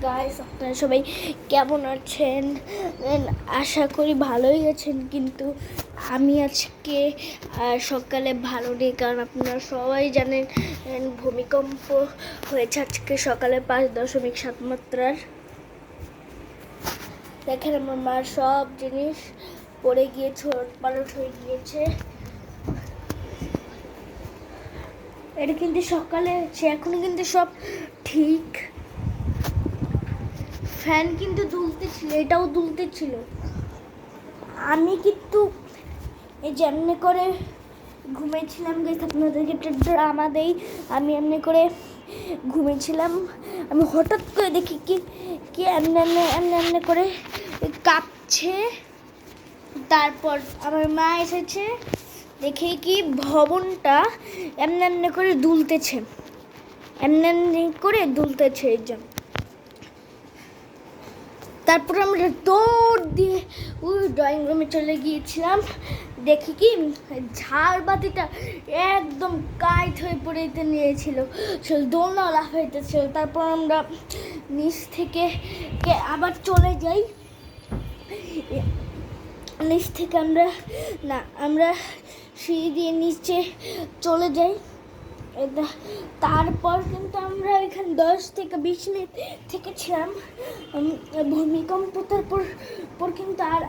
Guys, আপনারা সবাই কেমন আছেন? আশা করি ভালোই আছেন। কিন্তু আমি আজকে সকালে ভালো নেই, কারণ আপনারা সবাই জানেন ভূমিকম্প হয়েছে আজকে সকালে 5.7 মাত্রার। দেখেন আমার মার সব জিনিস পড়ে গিয়ে ছোটপালট হয়ে গিয়েছে। এটা কিন্তু সকালে হচ্ছে, এখনো কিন্তু সব ঠিক। ফ্যান কিন্তু দুলতেছিল, এটাও দুলতেছিল। আমি কিন্তু এই যে এমনি করে ঘুমিয়েছিলাম। গাইস, আপনাদেরকে একটা ড্রামা দেই। আমি এমনি করে ঘুমিয়েছিলাম, আমি হঠাৎ করে দেখি কি কি এমনি এমনি এমনি এমনি করে কাঁপছে। তারপর আমার মা এসেছে, দেখে কি ভবনটা এমনি এমনি করে দুলতেছে, এমনি এমনি করে দুলতেছে। এই যে তারপর আমরা দৌড় দিয়ে ওই ড্রয়িং রুমে চলে গিয়েছিলাম। দেখি কি ঝাড়বাতিটা একদম কাইট হয়ে পড়ে নিয়েছিল, দোলনা লাফাইতেছিল। তারপর আমরা নিচ থেকে আবার চলে যাই। নিচ থেকে আমরা সিঁড়ি দিয়ে নিচে চলে যাই। তারপর কিন্তু আমরা এখানে 10 থেকে 20 মিনিট থেকেছিলাম। ভূমিকম্প তারপর কিন্তু আর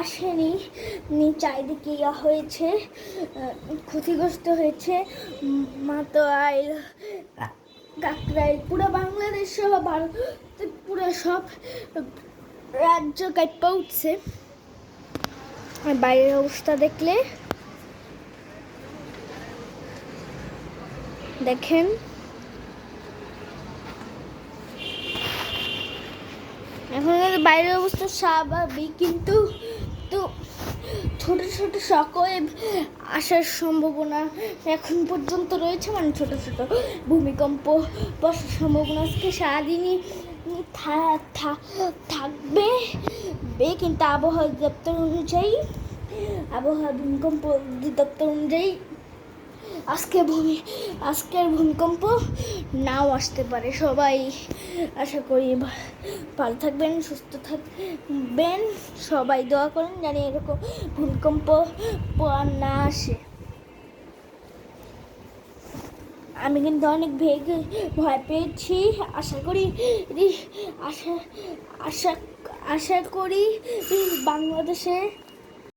আসেনি। চারিদিকে হয়েছে, ক্ষতিগ্রস্ত হয়েছে। মাতোয়াইল, কাকরাইল, পুরো বাংলাদেশ সহ ভারতের পুরো সব রাজ্য কাঁপা উঠছে। বাইরের অবস্থা দেখলে দেখেন, এখন বাইরের অবস্থা স্বাভাবিক, কিন্তু ছোট ছোট শকওয়েভ আসার সম্ভাবনা এখন পর্যন্ত রয়েছে। মানে ছোট ছোট ভূমিকম্প বসার সম্ভাবনা আজকে সারাদিনই থাকবে। কিন্তু আবহাওয়া ভূমিকম্প অধিদপ্তর অনুযায়ী আজকের ভূমিকম্প নাও আসতে পারে। সবাই আশা করি ভালো থাকবেন, সুস্থ থাকবেন। সবাই দোয়া করেন জানি এরকম ভূমিকম্প আর না আসে। আমি কিন্তু অনেক ভয় পেয়েছি। আশা করি বাংলাদেশে